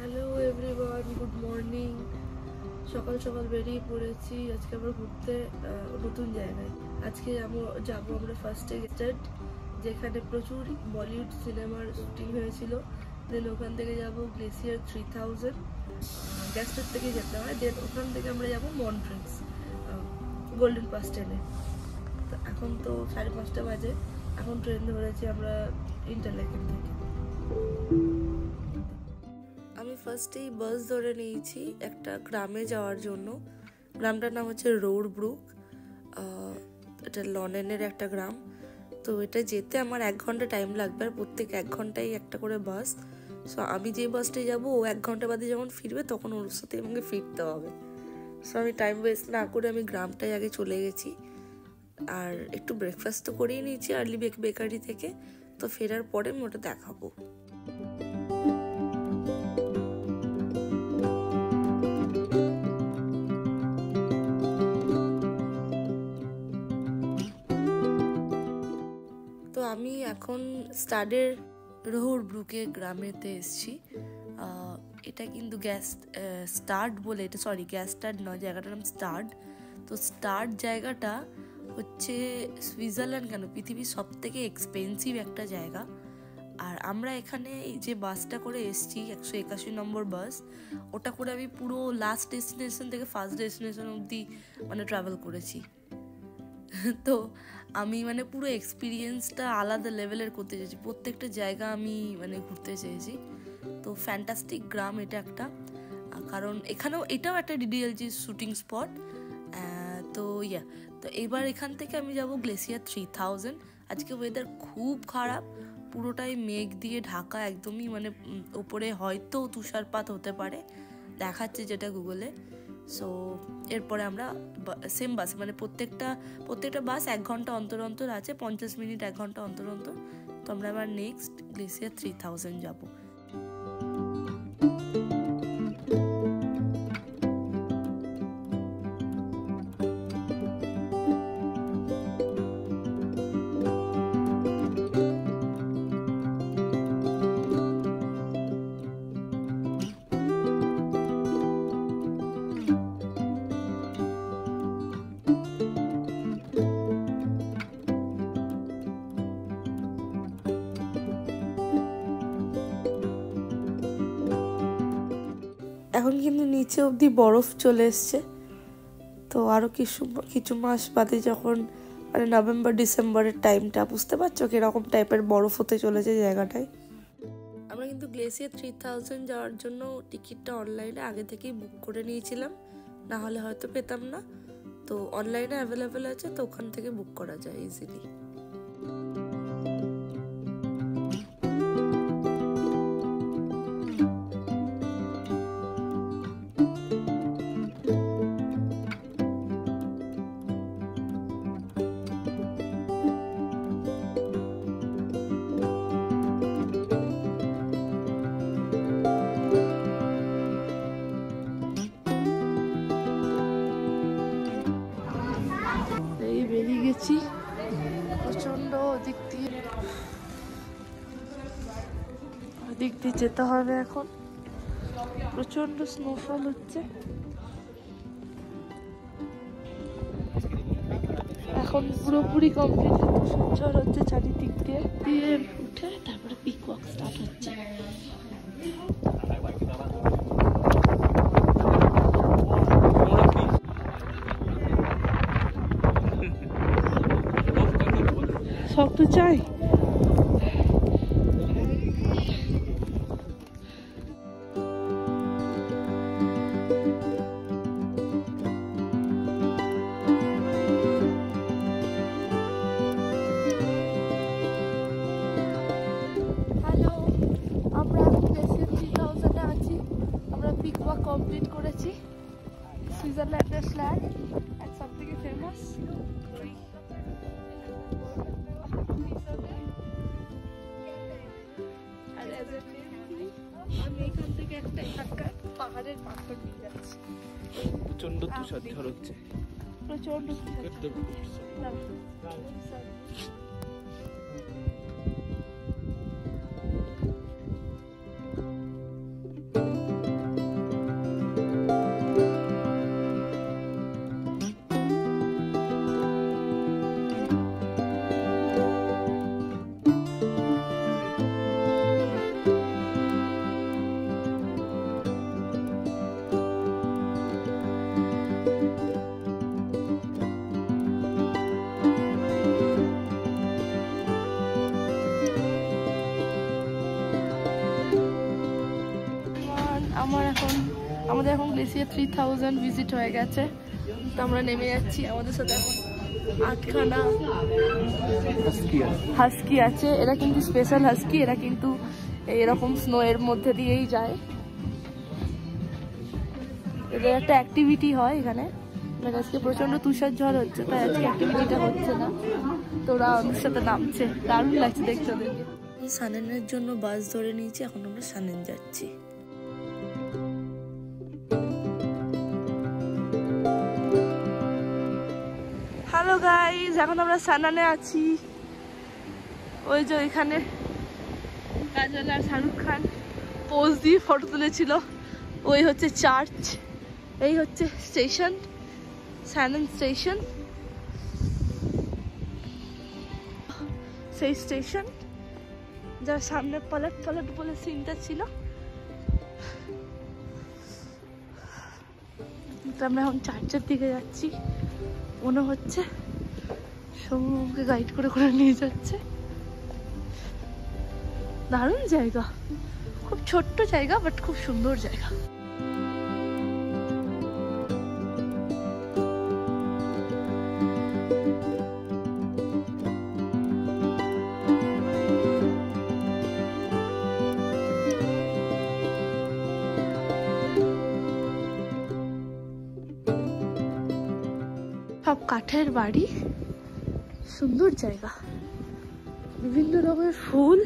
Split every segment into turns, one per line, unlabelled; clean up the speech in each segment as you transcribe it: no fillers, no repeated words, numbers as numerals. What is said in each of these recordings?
Hello everyone, good morning. সকাল সকাল বেরিয়ে পড়েছি আজকে আবার ঘুরতে নতুন জায়গায়। আজকে যাবো আমরা ফার্স্টে গেস্টার্ড, যেখানে প্রচুর বলিউড সিনেমার শুটিং হয়েছিল। দেন ওখান থেকে যাব গ্লেসিয়ার 3000, গেস্টার্ড থেকে যেতে হয়। দেন ওখান থেকে আমরা যাব মন্ট্রেন্স গোল্ডেন পাস ট্রেনে। তো এখন তো 5:30 বাজে, এখন ট্রেন ধরেছি আমরা ইন্টারলেকেন থেকে। আমি ফার্স্টেই বাস ধরে নিয়েছি একটা গ্রামে যাওয়ার জন্য। গ্রামটার নাম হচ্ছে রোডব্রুক। এটা লন্ডনের একটা গ্রাম। তো এটা যেতে আমার 1 ঘন্টা টাইম লাগবে, আর প্রত্যেক 1 ঘন্টায় একটা করে বাস। সো আমি যে বাসটায় যাবো ও 1 ঘন্টা বাদে যখন ফিরবে তখন ওর সাথে আমাকে ফিরতে হবে। সো আমি টাইম ওয়েস্ট না করে আমি গ্রামটায় আগে চলে গেছি, আর একটু ব্রেকফাস্ট তো করেই নিয়েছি আর্লি বেকারি থেকে। তো ফেরার পরে আমি ওটা দেখাবো। তো আমি এখন স্টাডের রোডব্রুকে গ্রামেতে এসেছি। এটা কিন্তু স্টার্ট বলে, এটা গ্যাস স্টার্ট নয়, জায়গাটার নাম স্টার্ট। তো স্টার্ট জায়গাটা হচ্ছে সুইজারল্যান্ড কেন পৃথিবীর সব থেকে এক্সপেন্সিভ একটা জায়গা। আর আমরা এখানে এই যে বাসটা করে এসেছি 181 নম্বর বাস, ওটা করে আমি পুরো লাস্ট ডেস্টিনেশন থেকে ফার্স্ট ডেস্টিনেশন অবধি ট্রাভেল করেছি। তো আমি পুরো এক্সপিরিয়েন্সটা আলাদা লেভেলের করতে চেয়েছি, প্রত্যেকটা জায়গা আমি ঘুরতে চেয়েছি। তো ফ্যান্টাস্টিক গ্রাম এটা একটা, কারণ এটাও একটা ডিডিএলজি শুটিং স্পট। তো এবার এখান থেকে আমি যাব গ্লেসিয়ার 3000। আজকে ওয়েদার খুব খারাপ, পুরোটাই মেঘ দিয়ে ঢাকা, একদমই ওপরে হয়তো তুষারপাত হতে পারে, দেখাচ্ছে যেটা গুগলে। সো এরপরে আমরা সেম বাস প্রত্যেকটা বাস 1 ঘন্টা অন্তর অন্তর আছে, 50 মিনিট 1 ঘন্টা অন্তর অন্তর। তো আমরা আবার নেক্সট গ্লেসিয়ার 3000 যাবো। এখন কিন্তু নিচে অবধি বরফ চলে এসছে। তো আরও কিছু মাস বাদে যখন নভেম্বর ডিসেম্বরের টাইমটা, বুঝতে পারছো কিরকম টাইপের বরফ হতে চলেছে জায়গাটায়। আমরা কিন্তু গ্লেসিয়ার 3000 যাওয়ার জন্য টিকিটটা অনলাইনে আগে থেকেই বুক করে নিয়েছিলাম, না হলে হয়তো পেতাম না। তো অনলাইনে অ্যাভেলেবেল আছে, তো ওখান থেকে বুক করা যায় ইজিলি। বেরিয়ে গেছি, প্রচন্ড ওদিক দিয়ে যেতে হবে। এখন প্রচন্ড স্নোফল হচ্ছে, এখন পুরোপুরি কমপ্লিট। ঝড় হচ্ছে চারিদিক দিয়ে উঠে, তারপরে পিক ওয়াক স্টার্ট হচ্ছে। সব তো চাই। কমপ্লিট করেছি। সুইজারল্যান্ডের ফ্ল্যাগ আর সব থেকে ফেমাস আমি এখান থেকে একটা পাহাড়ের পাথর নিয়ে যাচ্ছি।
প্রচন্ড তুষার ঝড় হচ্ছে,
প্রচন্ড তুষার। আমাদের এখন গ্লেসিয়ার 3000 ভিজিট হয়ে গেছে, তো আমরা নেমে যাচ্ছি। আমাদের সাথে এখন 8খানা হাস্কি আছে। এরা কিন্তু স্পেশাল হাস্কি, এরা কিন্তু এরকম স্নো এর মধ্যে দিয়েই যায়। এদের একটা অ্যাক্টিভিটি হয় এখানে, আজকে প্রচন্ড তুষার ঝড় হচ্ছে, তাই আজকে অ্যাক্টিভিটিটা হচ্ছে না, তো ওরা আমাদের সাথে নামছে। দারুণ লাগছে দেখতে ওদেরকে। সানেনের জন্য বাস ধরে নিয়েছি, এখন আমরা সানেন যাচ্ছি। হ্যালো গাইজ, এখন আমরা সানানে আছি। ওই যে এখানে কাজল আর শাহরুখ খান পোজ দিয়ে ফটো তুলেছিল, ওই হচ্ছে চার্চ, এই হচ্ছে স্টেশন, সানান স্টেশন। সেই স্টেশন যার সামনে পালট পালট বলে সিনটা ছিল। আমরা এখন চার্চের দিকে যাচ্ছি, মনে হচ্ছে সৌকে গাইড করে করে নিয়ে যাচ্ছে। দারুণ জায়গা, খুব ছোট্ট জায়গা বাট খুব সুন্দর জায়গা। সব কাঠের বাড়ি, সুন্দর জায়গা, বিভিন্ন রকমের ফুল,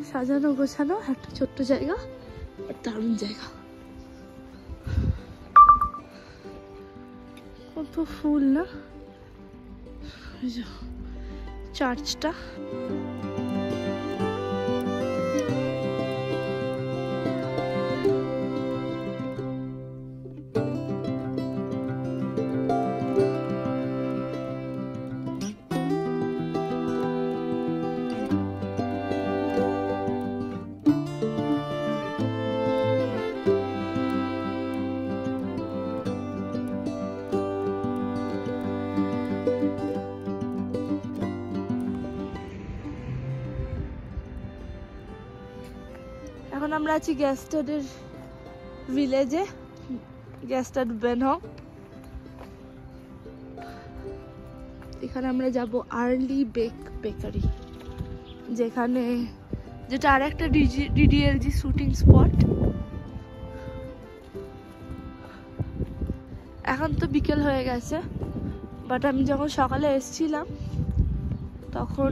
সাজানো গোছানো একটা ছোট্ট জায়গা, দারুণ জায়গা। কত ফুল না, চার্চটা। এখন আমরা আছি গ্যাস্টাডের ভিলেজে, গ্যাস্টাড বেনহং। এখানে আমরা যাব আর্লি বেকারি, যেটা আর একটা ডিডিএলজি শুটিং স্পট। এখন তো বিকেল হয়ে গেছে, বাট আমি যখন সকালে এসেছিলাম তখন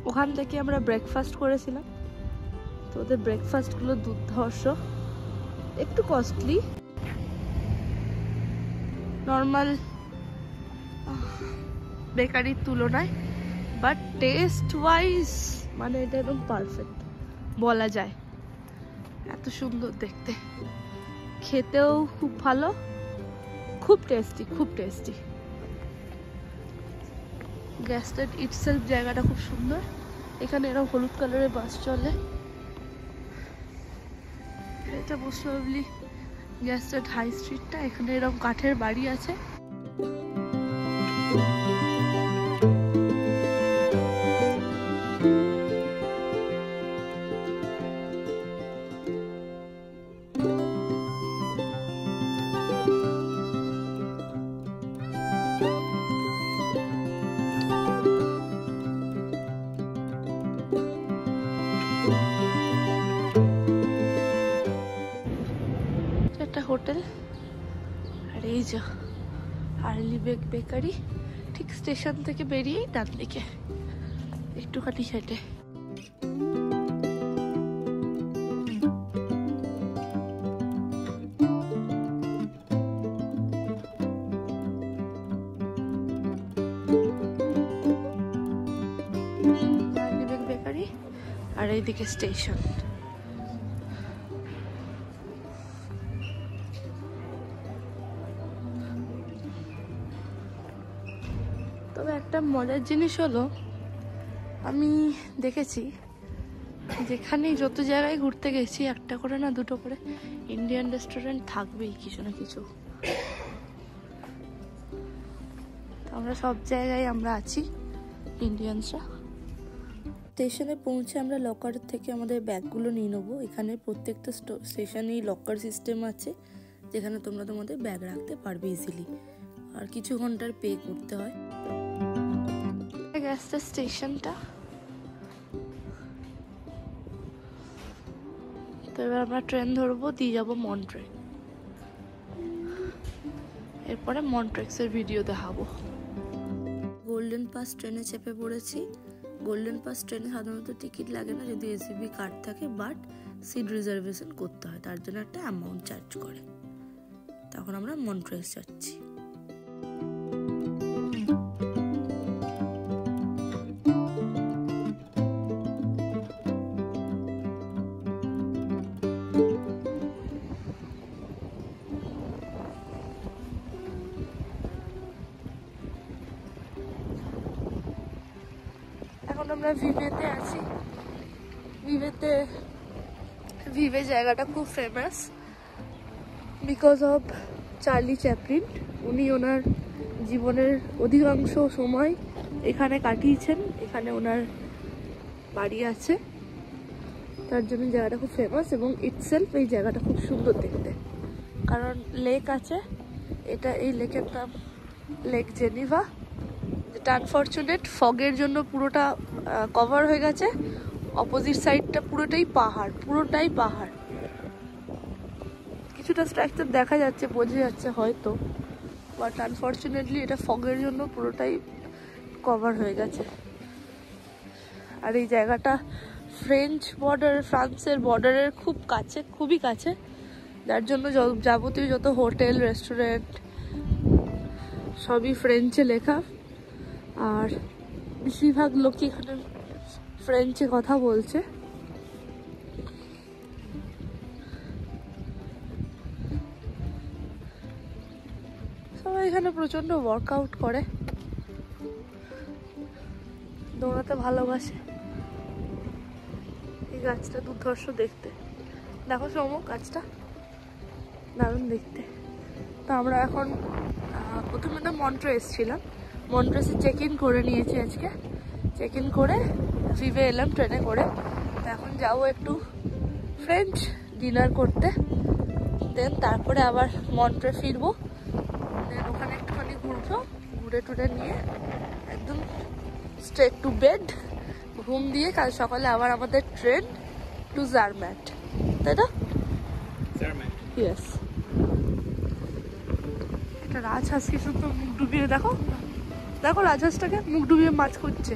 ওখান থেকে আমরা ব্রেকফাস্ট করেছিলাম। তো ওদের ব্রেকফাস্টগুলো দুর্ধর্ষ, একটু কস্টলি নর্মাল বেকারির তুলনায়, বাট টেস্ট ওয়াইজ মানে এটা একদম পারফেক্ট বলা যায়। এত সুন্দর দেখতে, খেতেও খুব ভালো, খুব টেস্টি, খুব টেস্টি। গ্যাস্টাড ইটসেলফ জায়গাটা খুব সুন্দর। এখানে এরকম হলুদ কালারের বাস চলে। এটা মোস্ট প্রবাবলি গ্যাস্টাড হাই স্ট্রিটটা। এখানে এরকম কাঠের বাড়ি আছে। হোটেল, আর এই যে আর্লি বেকারি, ঠিক স্টেশন থেকে বেরিয়ে ডান দিকে একটুখানি হেঁটে। আর্লি বেকারি আর এইদিকে স্টেশন। তবে একটা মজার জিনিস হলো, আমি দেখেছি যেখানে যত জায়গায় ঘুরতে গেছি একটা করে না দুটো করে ইন্ডিয়ান রেস্টুরেন্ট থাকবেই কিছু না কিছু। আমরা সব জায়গায় আমরা আছি ইন্ডিয়ানসরা, স্টেশনে পৌঁছে আমরা লকার থেকে আমাদের ব্যাগগুলো নিয়ে নেবো। এখানে প্রত্যেকটা স্টেশনেই লকার সিস্টেম আছে, যেখানে তোমরা তোমাদের ব্যাগ রাখতে পারবে ইজিলি, আর কিছু ঘন্টার পে করতে হয়। গেছে স্টেশনটা, তো এবার আমরা ট্রেন ধরবো, দিয়ে যাবো মন্ট্রে। এরপরে মন্ট্রেক্সের ভিডিও দেখাবো। গোল্ডেন পাস ট্রেনে চেপে পড়েছি। গোল্ডেন পাস ট্রেনে সাধারণত টিকিট লাগে না যদি এসিবি কার্ড থাকে, বাট সিট রিজার্ভেশন করতে হয়, তার জন্য একটা অ্যামাউন্ট চার্জ করে। তখন আমরা মন্ট্রেক্স যাচ্ছি। এখন আমরা ভিভেতে আছি। ভিভে জায়গাটা খুব famous because of Charlie Chaplin. উনি ওনার জীবনের অধিকাংশ সময় এখানে কাটিয়েছেন, এখানে ওনার বাড়ি আছে, তার জন্য জায়গাটা খুব ফেমাস। এবং ইটসেলফ এই জায়গাটা খুব সুন্দর দেখতে, কারণ লেক আছে। এই লেকের নাম লেক জেনিভা, যেটা আনফর্চুনেট ফগের জন্য পুরোটা কভার হয়ে গেছে। অপোজিট সাইডটা পুরোটাই পাহাড়। কিছুটা স্ট্রাকচার দেখা যাচ্ছে, বোঝা যাচ্ছে হয়তো, বাট আনফর্চুনেটলি এটা ফগের জন্য পুরোটাই কভার হয়ে গেছে। আর এই জায়গাটা ফ্রান্সের বর্ডারের খুবই কাছে, যার জন্য যাবতীয় যত হোটেল, রেস্টুরেন্ট সবই ফ্রেঞ্চে লেখা। আর বেশিরভাগ লোকই এখানে ফ্রেঞ্চে কথা বলছে। সবাই এখানে প্রচন্ড ওয়ার্কআউট করে, দৌড়াতে ভালোবাসে। এই গাছটা দুর্ধর্ষ দেখতে, দেখো সমু, গাছটা দারুণ দেখতে। তো আমরা এখন প্রথমে তো মন্ট্রে এসেছিলাম, মন্ট্রেসে চেক ইন করে নিয়েছি আজকে। চেক ইন করে ভিভে এলাম ট্রেনে করে। তো এখন যাবো একটু ফ্রেঞ্চ ডিনার করতে, দেন তারপরে আবার মন্ট্রে ফিরবো। দেন ওখানে একটুখানি ঘুরবো, ঘুরে টুরে নিয়ে একদম স্ট্রেট টু বেড, ঘুম দিয়ে কাল সকালে আবার আমাদের ট্রেন টু জারম্যাট, তাই তো? ইয়েস। একটা রাজহাঁস কি সুন্দর মুখ ডুবিয়ে, দেখো রাজহাঁসটাকে মুখ ডুবিয়ে মাছ খুঁজছে,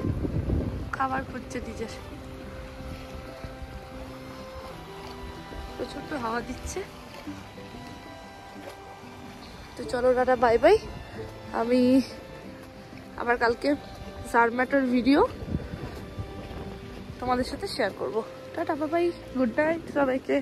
খাবার খুঁজছে নিজের। প্রচন্ড হাওয়া দিচ্ছে। তো চলো টাটা, বাই বাই। আমি আবার কালকে জারম্যাটের ভিডিও তোমাদের সাথে শেয়ার করবো। Tata, bye bye, good night সবাইকে।